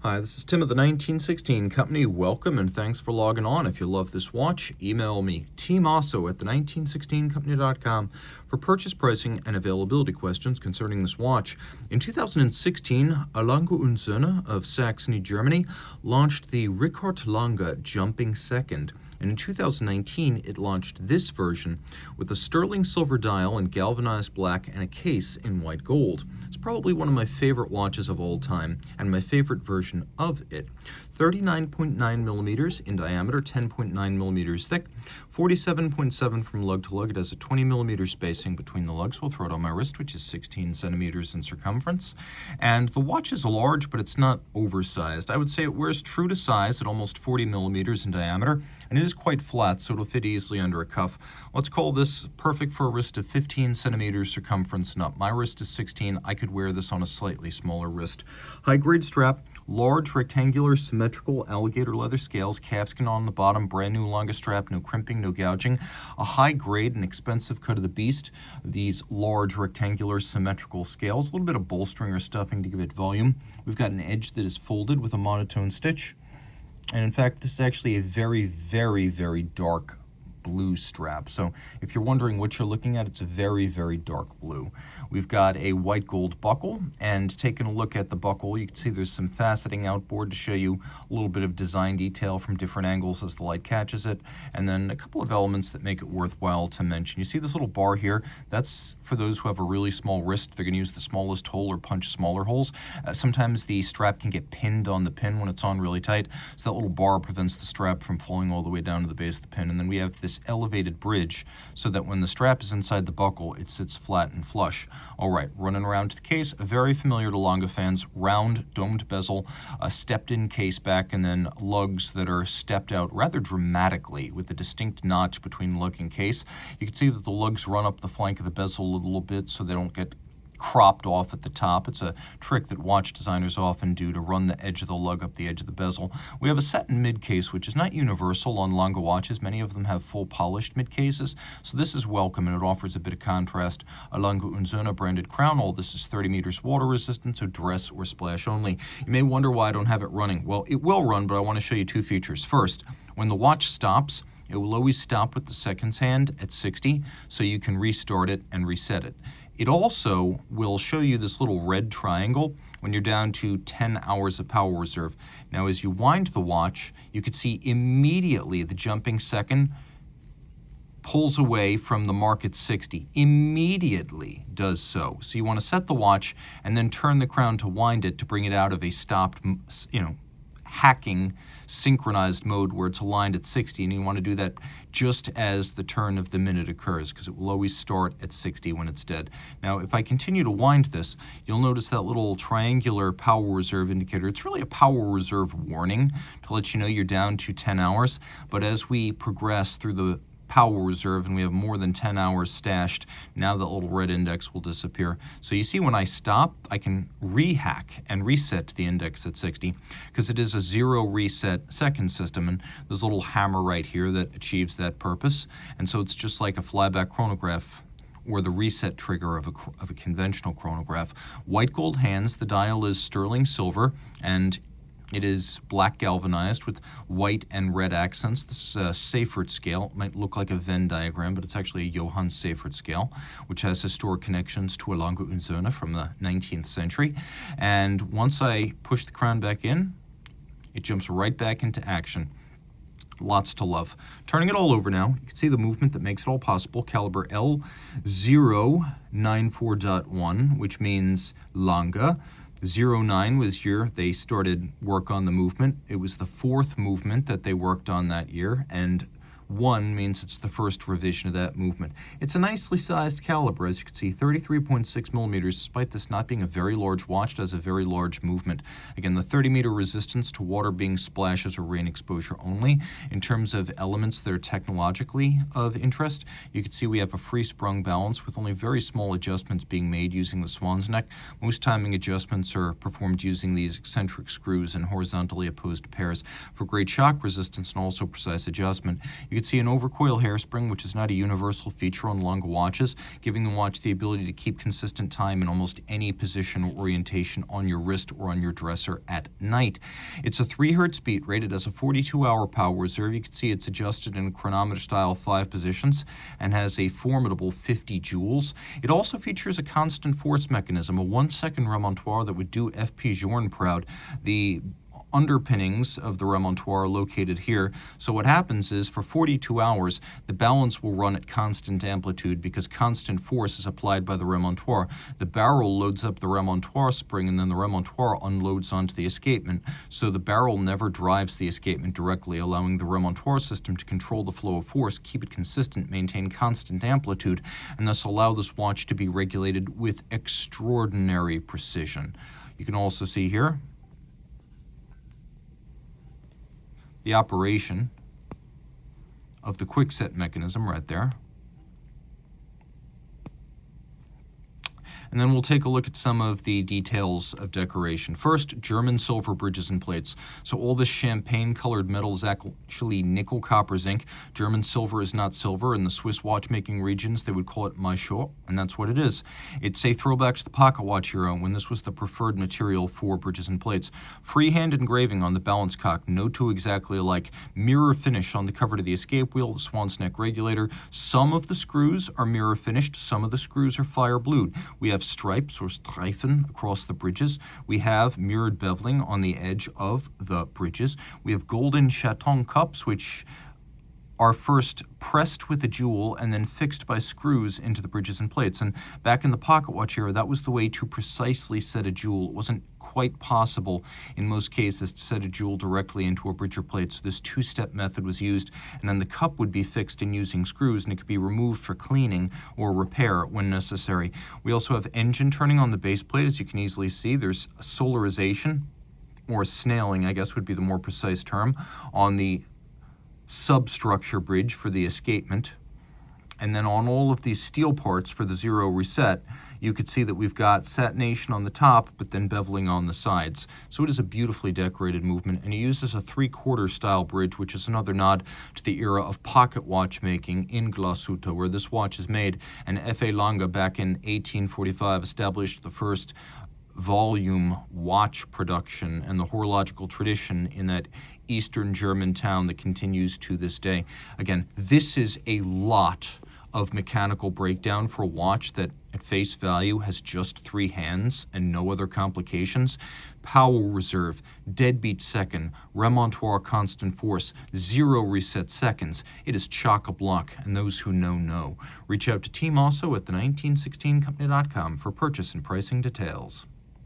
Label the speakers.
Speaker 1: Hi, this is Tim of the 1916 Company. Welcome and thanks for logging on. If you love this watch, email me, Team Mosso at the1916company.com for purchase pricing and availability questions concerning this watch. In 2016, Lange Söhne of Saxony, Germany, launched the Rickard Lange Jumping Second. And in 2019, it launched this version with a sterling silver dial in galvanized black and a case in white gold. It's probably one of my favorite watches of all time and my favorite version of it. 39.9 millimeters in diameter, 10.9 millimeters thick, 47.7 from lug to lug. It has a 20 millimeter spacing between the lugs. We'll throw it on my wrist, which is 16 centimeters in circumference. And the watch is large, but it's not oversized. I would say it wears true to size at almost 40 millimeters in diameter, and it is quite flat, so it'll fit easily under a cuff. Let's call this perfect for a wrist of 15 centimeters circumference and up. My wrist is 16. I could wear this on a slightly smaller wrist. High-grade strap. Large, rectangular, symmetrical alligator leather scales, calfskin on the bottom, brand new Lange strap, no crimping, no gouging. A high grade and expensive cut of the beast. These large, rectangular, symmetrical scales. A little bit of bolstering or stuffing to give it volume. We've got an edge that is folded with a monotone stitch. And in fact, this is actually a very, very, very dark blue strap. So if you're wondering what you're looking at, it's a very, very dark blue. We've got a white gold buckle, and taking a look at the buckle, you can see there's some faceting outboard to show you a little bit of design detail from different angles as the light catches it, and then a couple of elements that make it worthwhile to mention. You see this little bar here? That's for those who have a really small wrist. They're going to use the smallest hole or punch smaller holes. Sometimes the strap can get pinned on the pin when it's on really tight, so that little bar prevents the strap from falling all the way down to the base of the pin. And then we have this elevated bridge so that when the strap is inside the buckle, it sits flat and flush. All right, running around to the case, very familiar to Lange fans, round domed bezel, a stepped-in case back, and then lugs that are stepped out rather dramatically with a distinct notch between lug and case. You can see that the lugs run up the flank of the bezel a little bit so they don't get cropped off at the top. It's a trick that watch designers often do to run the edge of the lug up the edge of the bezel. We have a satin mid case, which is not universal on Lange watches. Many of them have full polished mid cases, so this is welcome and it offers a bit of contrast. A Lange Söhne branded crown. All this is 30 meters water resistant, so dress or splash only. You may wonder why I don't have it running. Well, it will run, but I want to show you two features. First, when the watch stops, it will always stop with the seconds hand at 60, so you can restart it and reset it. It also will show you this little red triangle when you're down to 10 hours of power reserve. Now, as you wind the watch, you can see immediately the jumping second pulls away from the mark at 60. Immediately does so. So you want to set the watch and then turn the crown to wind it to bring it out of a stopped, hacking synchronized mode where it's aligned at 60, and you want to do that just as the turn of the minute occurs, because it will always start at 60 when it's dead. Now, if I continue to wind this, you'll notice that little triangular power reserve indicator. It's really a power reserve warning to let you know you're down to 10 hours, but as we progress through the power reserve and we have more than 10 hours stashed, now that little red index will disappear. So you see when I stop, I can rehack and reset the index at 60 because it is a zero reset second system, and there's a little hammer right here that achieves that purpose. And so it's just like a flyback chronograph or the reset trigger of a conventional chronograph. White gold hands, the dial is sterling silver, and it is black galvanized with white and red accents. This is a Seifert scale. It might look like a Venn diagram, but it's actually a Johann Seifert scale, which has historic connections to a Lange Söhne from the 19th century. And once I push the crown back in, it jumps right back into action. Lots to love. Turning it all over now, you can see the movement that makes it all possible. Caliber L094.1, which means Lange. 09 was year they started work on the movement. It was the fourth movement that they worked on that year, and 1 means it's the first revision of that movement. It's a nicely sized caliber, as you can see, 33.6 millimeters. Despite this not being a very large watch, it has a very large movement. Again, the 30-meter resistance to water being splashes or rain exposure only. In terms of elements that are technologically of interest, you can see we have a free-sprung balance with only very small adjustments being made using the swan's neck. Most timing adjustments are performed using these eccentric screws in horizontally opposed pairs for great shock resistance and also precise adjustment. You You can see an overcoil hairspring, which is not a universal feature on Lange watches, giving the watch the ability to keep consistent time in almost any position or orientation on your wrist or on your dresser at night. It's a 3 Hz beat, rated as a 42-hour power reserve. You can see it's adjusted in chronometer-style 5 positions and has a formidable 50 joules. It also features a constant force mechanism, a 1-second remontoire that would do FP Journe proud. The underpinnings of the remontoire are located here. So what happens is for 42 hours, the balance will run at constant amplitude because constant force is applied by the remontoire. The barrel loads up the remontoire spring, and then the remontoire unloads onto the escapement. So the barrel never drives the escapement directly, allowing the remontoire system to control the flow of force, keep it consistent, maintain constant amplitude, and thus allow this watch to be regulated with extraordinary precision. You can also see here the operation of the quickset mechanism right there. And then we'll take a look at some of the details of decoration. First, German silver bridges and plates. So all this champagne-colored metal is actually nickel copper zinc. German silver is not silver. In the Swiss watchmaking regions, they would call it maillot, and that's what it is. It's a throwback to the pocket watch era, when this was the preferred material for bridges and plates. Freehand engraving on the balance cock, no two exactly alike. Mirror finish on the cover to the escape wheel, the swan's neck regulator. Some of the screws are mirror finished, some of the screws are fire blued. We have stripes or streifen across the bridges. We have mirrored beveling on the edge of the bridges. We have golden chaton cups, which are first pressed with a jewel and then fixed by screws into the bridges and plates. And back in the pocket watch era, that was the way to precisely set a jewel. It wasn't quite possible in most cases to set a jewel directly into a bridge or plate, so this 2-step method was used, and then the cup would be fixed in using screws, and it could be removed for cleaning or repair when necessary. We also have engine turning on the base plate, as you can easily see. There's solarization, or snailing, I guess would be the more precise term, on the substructure bridge for the escapement. And then on all of these steel parts for the zero reset, you could see that we've got satination on the top, but then beveling on the sides. So it is a beautifully decorated movement, and it uses a 3/4 style bridge, which is another nod to the era of pocket watchmaking in Glashütte, where this watch is made. And F.A. Lange, back in 1845, established the first volume watch production and the horological tradition in that Eastern German town that continues to this day. Again, this is a lot of mechanical breakdown for a watch that at face value has just 3 hands and no other complications. Power reserve, deadbeat second, remontoire constant force, 0 reset seconds. It is chock-a-block, and those who know. Reach out to Team Mosso at the 1916company.com for purchase and pricing details.